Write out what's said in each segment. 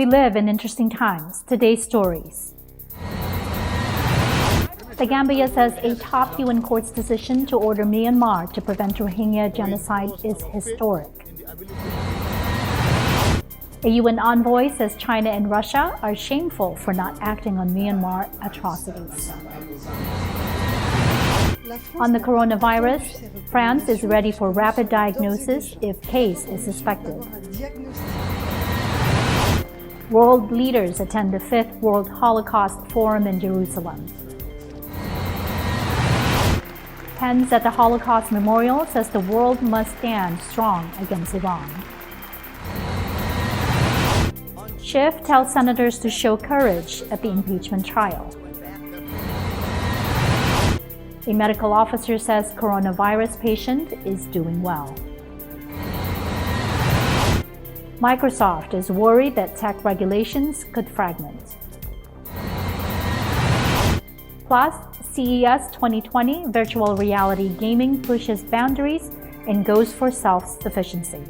We live in interesting times. Today's stories. The Gambia says a top UN court's decision to order Myanmar to prevent Rohingya genocide is historic. A UN envoy says China and Russia are shameful for not acting on Myanmar atrocities. On the coronavirus, France is ready for rapid diagnosis if case is suspected. World leaders attend the 5th World Holocaust Forum in Jerusalem. Pence at the Holocaust Memorial says the world must stand strong against Iran. Schiff tells senators to show courage at the impeachment trial. A medical officer says coronavirus patient is doing well. Microsoft is worried that tech regulations could fragment. Plus, CES 2020 virtual reality gaming pushes boundaries and goes for self-sufficiency.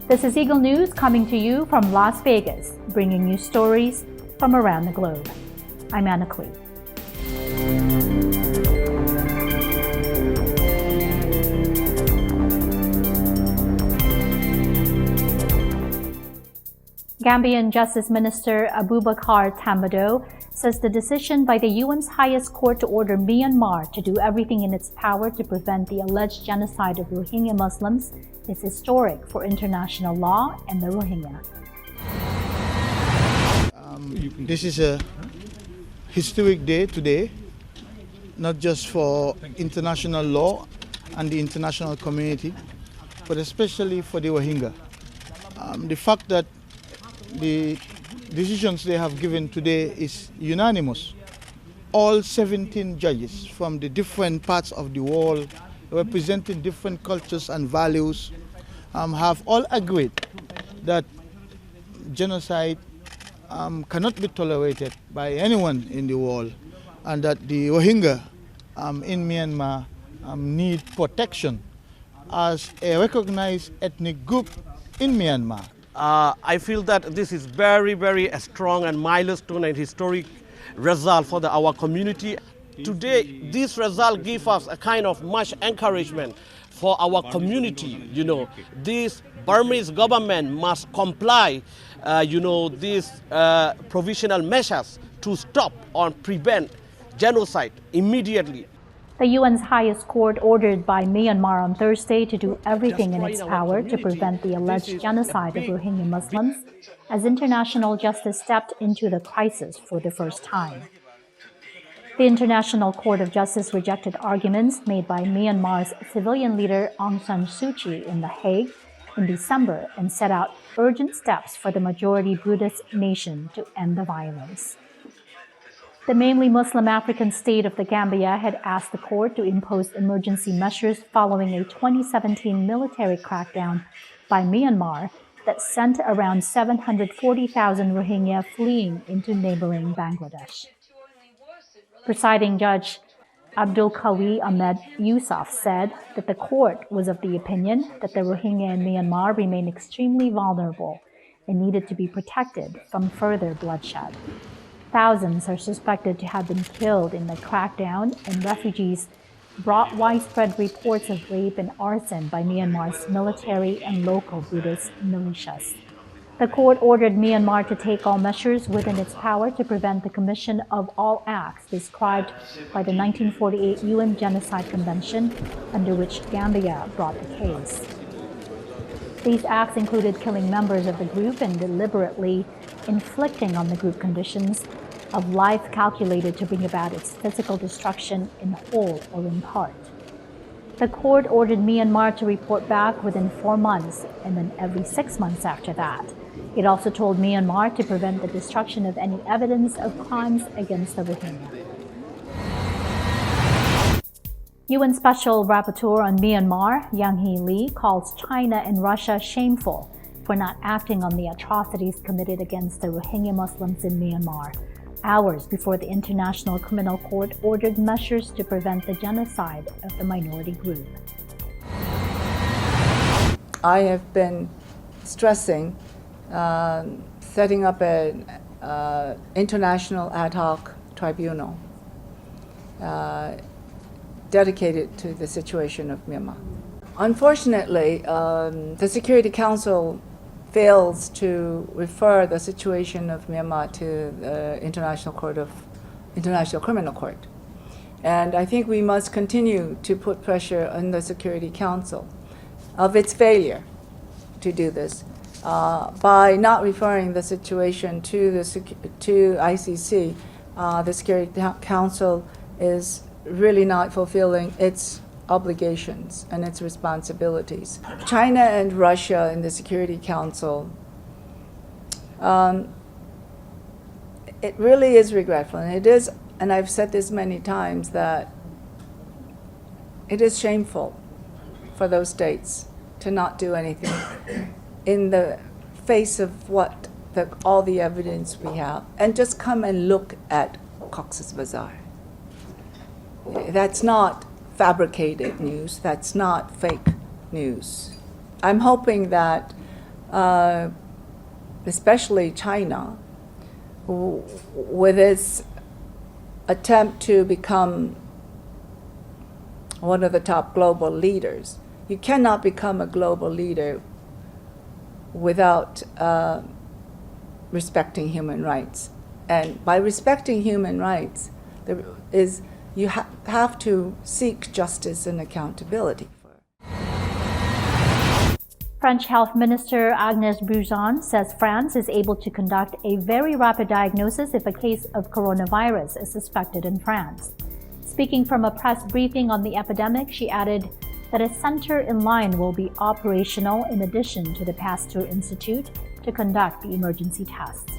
This is Eagle News coming to you from Las Vegas, bringing you stories from around the globe. I'm Anna Clee. Gambian Justice Minister Abubakar Tambadou says the decision by the UN's highest court to order Myanmar to do everything in its power to prevent the alleged genocide of Rohingya Muslims is historic for international law and the Rohingya. This is a historic day today, not just for international law and the international community, but especially for the Rohingya. The fact that the decisions they have given today is unanimous. All 17 judges from the different parts of the world representing different cultures and values have all agreed that genocide cannot be tolerated by anyone in the world, and that the Rohingya in Myanmar need protection as a recognized ethnic group in Myanmar. I feel that this is very, very strong and milestone and historic result for our community. Today, this result gives us a kind of much encouragement for our community. This Burmese government must comply, these provisional measures to stop or prevent genocide immediately. The UN's highest court ordered by Myanmar on Thursday to do everything in its power to prevent the alleged genocide of Rohingya Muslims as international justice stepped into the crisis for the first time. The International Court of Justice rejected arguments made by Myanmar's civilian leader Aung San Suu Kyi in The Hague in December and set out urgent steps for the majority Buddhist nation to end the violence. The mainly Muslim African state of the Gambia had asked the court to impose emergency measures following a 2017 military crackdown by Myanmar that sent around 740,000 Rohingya fleeing into neighboring Bangladesh. Presiding Judge Abdul Qawi Ahmed Yousaf said that the court was of the opinion that the Rohingya in Myanmar remain extremely vulnerable and needed to be protected from further bloodshed. Thousands are suspected to have been killed in the crackdown, and refugees brought widespread reports of rape and arson by Myanmar's military and local Buddhist militias. The court ordered Myanmar to take all measures within its power to prevent the commission of all acts described by the 1948 UN Genocide Convention, under which Gambia brought the case. These acts included killing members of the group and deliberately inflicting on the group conditions of life calculated to bring about its physical destruction in whole or in part. The court ordered Myanmar to report back within 4 months and then every 6 months after that. It also told Myanmar to prevent the destruction of any evidence of crimes against the Rohingya. UN Special Rapporteur on Myanmar, Nikki Haley, calls China and Russia shameful for not acting on the atrocities committed against the Rohingya Muslims in Myanmar, hours before the International Criminal Court ordered measures to prevent the genocide of the minority group. I have been stressing setting up an international ad hoc tribunal dedicated to the situation of Myanmar. Unfortunately, the Security Council fails to refer the situation of Myanmar to the International Criminal Court. And I think we must continue to put pressure on the Security Council of its failure to do this by not referring the situation to ICC. The Security Council is really not fulfilling its obligations and its responsibilities. China and Russia in the Security Council, it really is regretful, and it is, and I've said this many times, that it is shameful for those states to not do anything in the face of what all the evidence we have, and just come and look at Cox's Bazar. That's not fabricated news. That's not fake news. I'm hoping that, especially China, with its attempt to become one of the top global leaders, you cannot become a global leader without respecting human rights. And by respecting human rights, you have to seek justice and accountability. French Health Minister Agnès Buzyn says France is able to conduct a very rapid diagnosis if a case of coronavirus is suspected in France. Speaking from a press briefing on the epidemic, she added that a center in line will be operational in addition to the Pasteur Institute to conduct the emergency tests.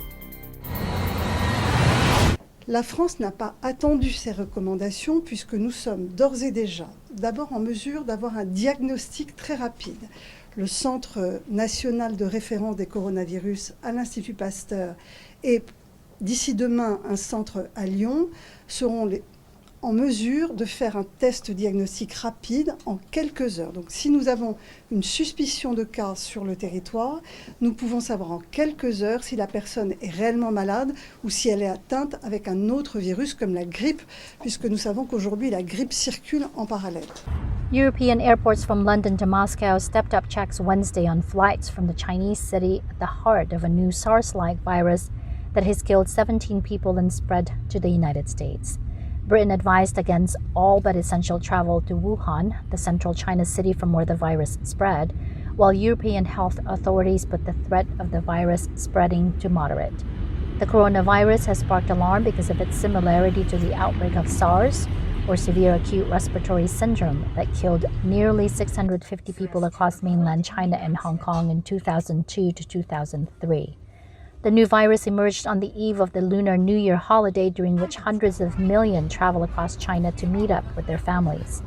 La France n'a pas attendu ces recommandations puisque nous sommes d'ores et déjà d'abord en mesure d'avoir un diagnostic très rapide. Le Centre national de référence des coronavirus à l'Institut Pasteur et d'ici demain un centre à Lyon seront en mesure de faire un test diagnostique rapide en quelques heures. Donc si nous avons une suspicion de cas sur le territoire, nous pouvons savoir en quelques heures si la personne est réellement malade ou si elle est atteinte avec un autre virus comme la grippe, puisque nous savons qu'aujourd'hui la grippe circule en parallèle. European airports from London to Moscow stepped up checks Wednesday on flights from the Chinese city at the heart of a new SARS-like virus that has killed 17 people and spread to the United States. Britain advised against all but essential travel to Wuhan, the central China city from where the virus spread, while European health authorities put the threat of the virus spreading to moderate. The coronavirus has sparked alarm because of its similarity to the outbreak of SARS, or severe acute respiratory syndrome, that killed nearly 650 people across mainland China and Hong Kong in 2002 to 2003. The new virus emerged on the eve of the Lunar New Year holiday, during which hundreds of millions travel across China to meet up with their families.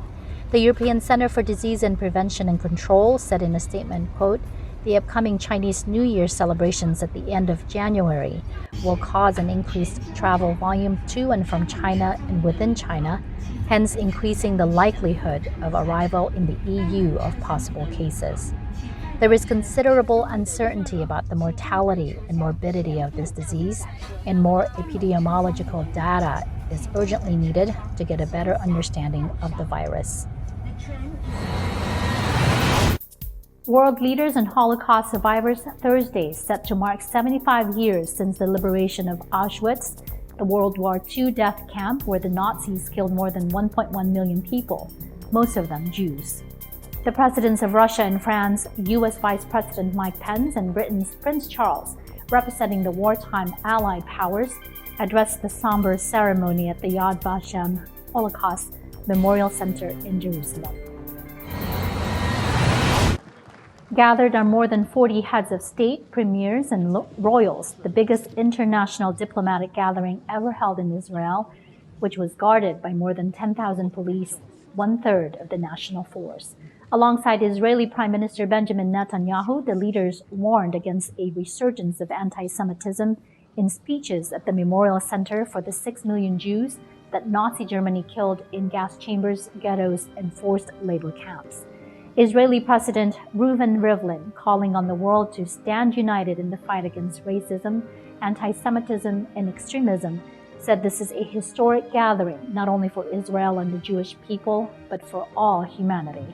The European Center for Disease and Prevention and Control said in a statement, quote, "The upcoming Chinese New Year celebrations at the end of January will cause an increased travel volume to and from China and within China, hence increasing the likelihood of arrival in the EU of possible cases. There is considerable uncertainty about the mortality and morbidity of this disease, and more epidemiological data is urgently needed to get a better understanding of the virus." World leaders and Holocaust survivors Thursday set to mark 75 years since the liberation of Auschwitz, the World War II death camp where the Nazis killed more than 1.1 million people, most of them Jews. The presidents of Russia and France, U.S. Vice President Mike Pence and Britain's Prince Charles, representing the wartime Allied powers, addressed the somber ceremony at the Yad Vashem Holocaust Memorial Center in Jerusalem. Gathered are more than 40 heads of state, premiers, and royals, the biggest international diplomatic gathering ever held in Israel, which was guarded by more than 10,000 police, one-third of the national force. Alongside Israeli Prime Minister Benjamin Netanyahu, the leaders warned against a resurgence of anti-Semitism in speeches at the Memorial Center for the 6 million Jews that Nazi Germany killed in gas chambers, ghettos, and forced labor camps. Israeli President Reuven Rivlin, calling on the world to stand united in the fight against racism, anti-Semitism, and extremism, said this is a historic gathering not only for Israel and the Jewish people, but for all humanity.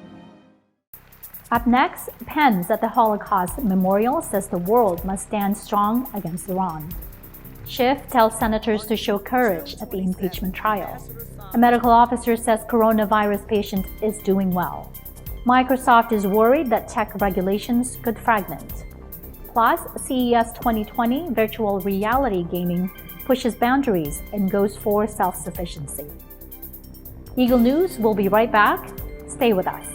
Up next, Pence at the Holocaust Memorial says the world must stand strong against Iran. Schiff tells senators to show courage at the impeachment trial. A medical officer says coronavirus patient is doing well. Microsoft is worried that tech regulations could fragment. Plus, CES 2020 virtual reality gaming pushes boundaries and goes for self-sufficiency. Eagle News will be right back. Stay with us.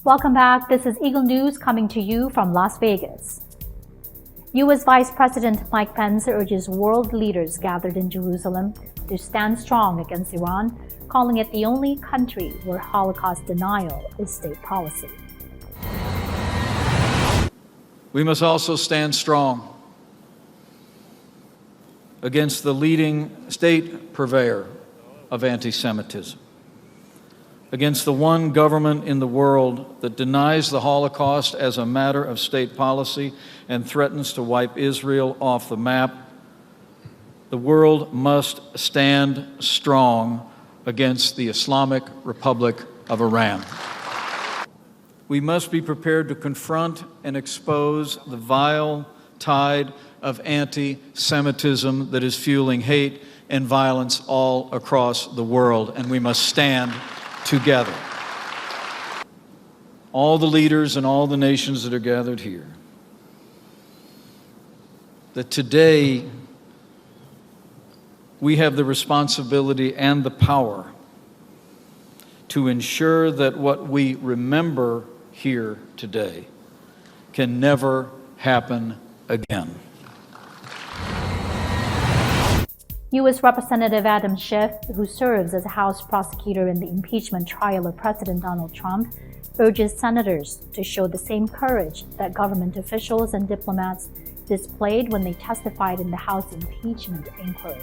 Welcome back. This is Eagle News coming to you from Las Vegas. U.S. Vice President Mike Pence urges world leaders gathered in Jerusalem to stand strong against Iran, calling it the only country where Holocaust denial is state policy. We must also stand strong against the leading state purveyor of anti-Semitism, against the one government in the world that denies the Holocaust as a matter of state policy and threatens to wipe Israel off the map. The world must stand strong against the Islamic Republic of Iran. We must be prepared to confront and expose the vile tide of anti-Semitism that is fueling hate and violence all across the world, and we must stand together. All the leaders and all the nations that are gathered here, that today we have the responsibility and the power to ensure that what we remember here today can never happen again. U.S. Representative Adam Schiff, who serves as a House prosecutor in the impeachment trial of President Donald Trump, urges senators to show the same courage that government officials and diplomats displayed when they testified in the House impeachment inquiry.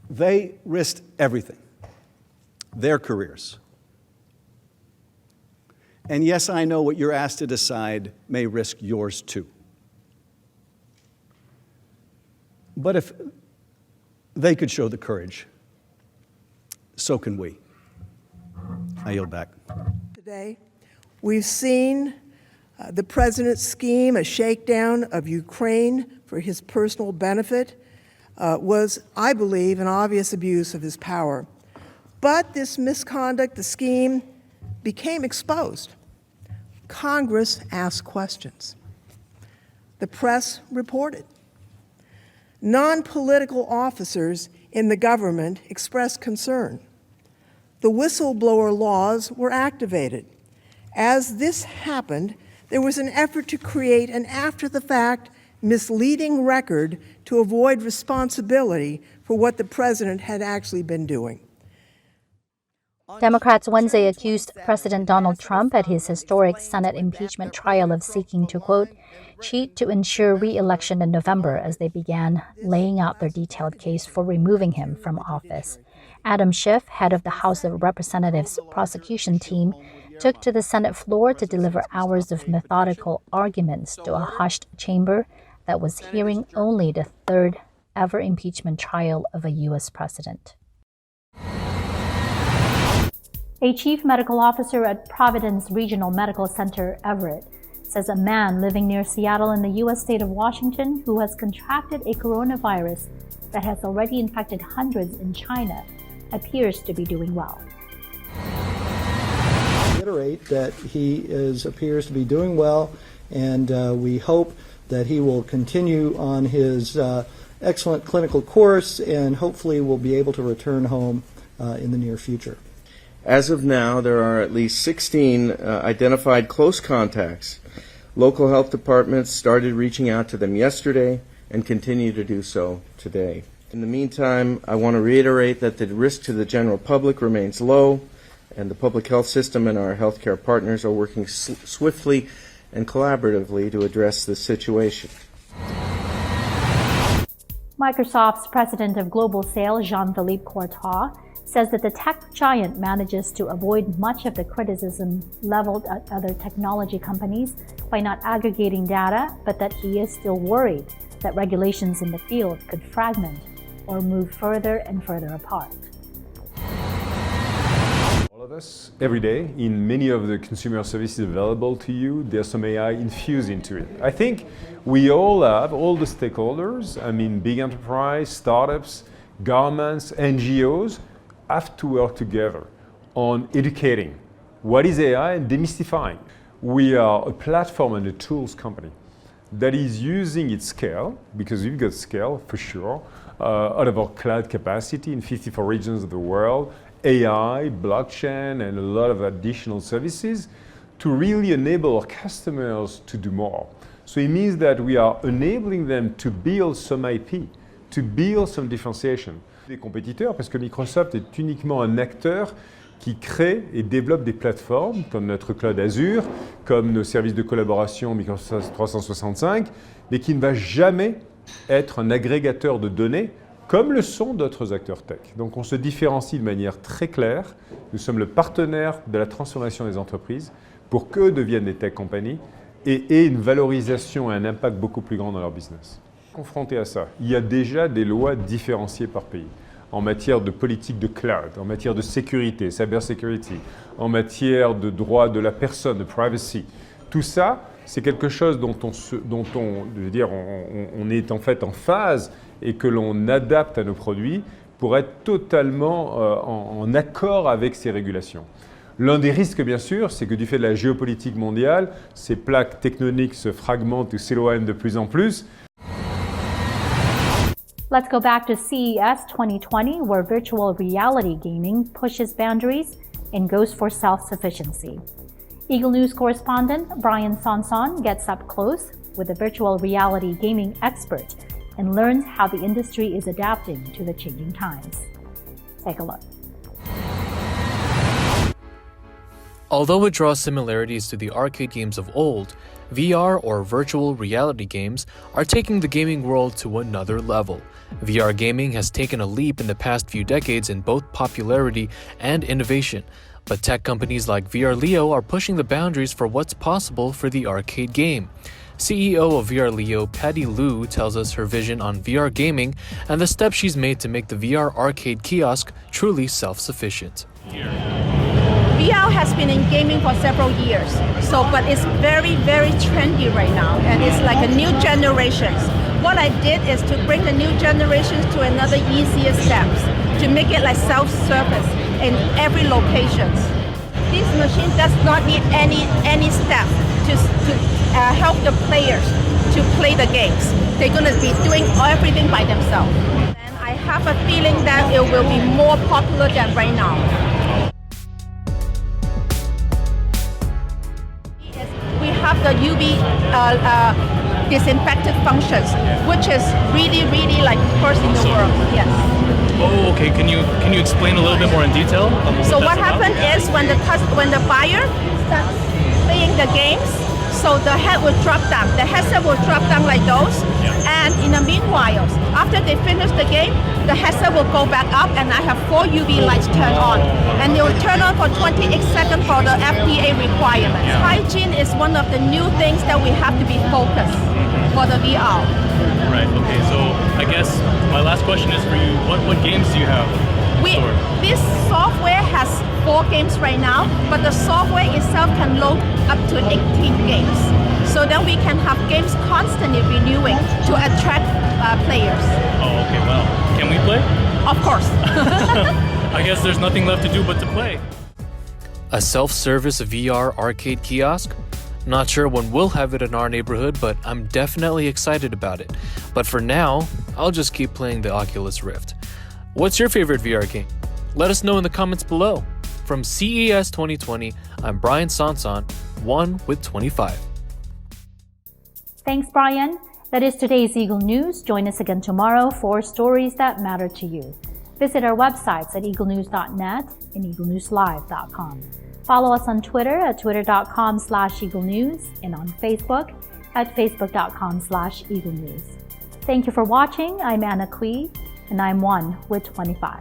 They risked everything, their careers. And yes, I know what you're asked to decide may risk yours too. But if they could show the courage, so can we. I yield back. Today, we've seen the president's scheme, a shakedown of Ukraine for his personal benefit, was, I believe, an obvious abuse of his power. But this misconduct, the scheme, became exposed. Congress asked questions. The press reported. Non-political officers in the government expressed concern. The whistleblower laws were activated. As this happened, there was an effort to create an after-the-fact, misleading record to avoid responsibility for what the president had actually been doing. Democrats Wednesday accused President Donald Trump at his historic Senate impeachment trial of seeking to, quote, cheat to ensure re-election in November as they began laying out their detailed case for removing him from office. Adam Schiff, head of the House of Representatives prosecution team, took to the Senate floor to deliver hours of methodical arguments to a hushed chamber that was hearing only the third ever impeachment trial of a U.S. president. A chief medical officer at Providence Regional Medical Center, Everett, says a man living near Seattle in the U.S. state of Washington who has contracted a coronavirus that has already infected hundreds in China appears to be doing well. Reiterate that he appears to be doing well, and we hope that he will continue on his excellent clinical course and hopefully will be able to return home in the near future. As of now, there are at least 16 identified close contacts. Local health departments started reaching out to them yesterday and continue to do so today. In the meantime, I want to reiterate that the risk to the general public remains low, and the public health system and our healthcare partners are working swiftly and collaboratively to address this situation. Microsoft's president of global sales, Jean-Philippe Courtois, says that the tech giant manages to avoid much of the criticism leveled at other technology companies by not aggregating data, but that he is still worried that regulations in the field could fragment or move further and further apart. All of us, every day, in many of the consumer services available to you, there's some AI infused into it. I think we all have, all the stakeholders, big enterprise, startups, governments, NGOs, have to work together on educating what is AI and demystifying. We are a platform and a tools company that is using its scale, because we've got scale for sure, out of our cloud capacity in 54 regions of the world, AI, blockchain, and a lot of additional services to really enable our customers to do more. So it means that we are enabling them to build some IP, to build some differentiation. Des compétiteurs, parce que Microsoft est uniquement un acteur qui crée et développe des plateformes comme notre cloud Azure, comme nos services de collaboration Microsoft 365, mais qui ne va jamais être un agrégateur de données comme le sont d'autres acteurs tech. Donc on se différencie de manière très claire. Nous sommes le partenaire de la transformation des entreprises pour qu'eux deviennent des tech companies et aient une valorisation et un impact beaucoup plus grand dans leur business. Confronté à ça, il y a déjà des lois différenciées par pays en matière de politique de cloud, en matière de sécurité, cyber security, en matière de droit de la personne, de privacy. Tout ça, c'est quelque chose dont on est en fait en phase et que l'on adapte à nos produits pour être totalement en accord avec ces régulations. L'un des risques, bien sûr, c'est que du fait de la géopolitique mondiale, ces plaques tectoniques se fragmentent ou s'éloignent de plus en plus. Let's go back to CES 2020, where virtual reality gaming pushes boundaries and goes for self-sufficiency. Eagle News correspondent Brian Sanson gets up close with a virtual reality gaming expert and learns how the industry is adapting to the changing times. Take a look. Although it draws similarities to the arcade games of old, VR or virtual reality games are taking the gaming world to another level. VR gaming has taken a leap in the past few decades in both popularity and innovation, but tech companies like VR Leo are pushing the boundaries for what's possible for the arcade game. CEO of VR Leo, Patty Liu, tells us her vision on VR gaming and the steps she's made to make the VR arcade kiosk truly self-sufficient. VR has been in gaming for several years, but it's very, very trendy right now, and it's like a new generation. What I did is to bring the new generations to another easier steps, to make it like self-service in every location. This machine does not need any step to help the players to play the games. They're going to be doing everything by themselves. And I have a feeling that it will be more popular than right now. We have the UV disinfectant functions, which is really, really like first in the world. Yes. Oh, okay. Can you explain a little bit more in detail? So what happened is when the buyer starts playing the games, so the head will drop down. The headset will drop down like those. Yeah. And in the meanwhile, after they finish the game, the headset will go back up, and I have 4 UV lights turned on. And they will turn on for 28 seconds for the FDA requirements. Yeah. Hygiene is one of the new things that we have to be focused for the VR. Right, okay, so I guess my last question is for you, what games do you have? This software has 4 games right now, but the software itself can load up to 18 games. So then we can have games constantly renewing to attract players. Oh, okay, wow. Can we play? Of course. I guess there's nothing left to do but to play. A self-service VR arcade kiosk? Not sure when we'll have it in our neighborhood, but I'm definitely excited about it. But for now, I'll just keep playing the Oculus Rift. What's your favorite VR game? Let us know in the comments below. From CES 2020, I'm Brian Sanson, 1 with 25. Thanks, Brian. That is today's Eagle News. Join us again tomorrow for stories that matter to you. Visit our websites at eaglenews.net and eaglenewslive.com. Follow us on Twitter at twitter.com/eaglenews and on Facebook at facebook.com/eaglenews. Thank you for watching. I'm Anna Cui, and I'm 1 with 25.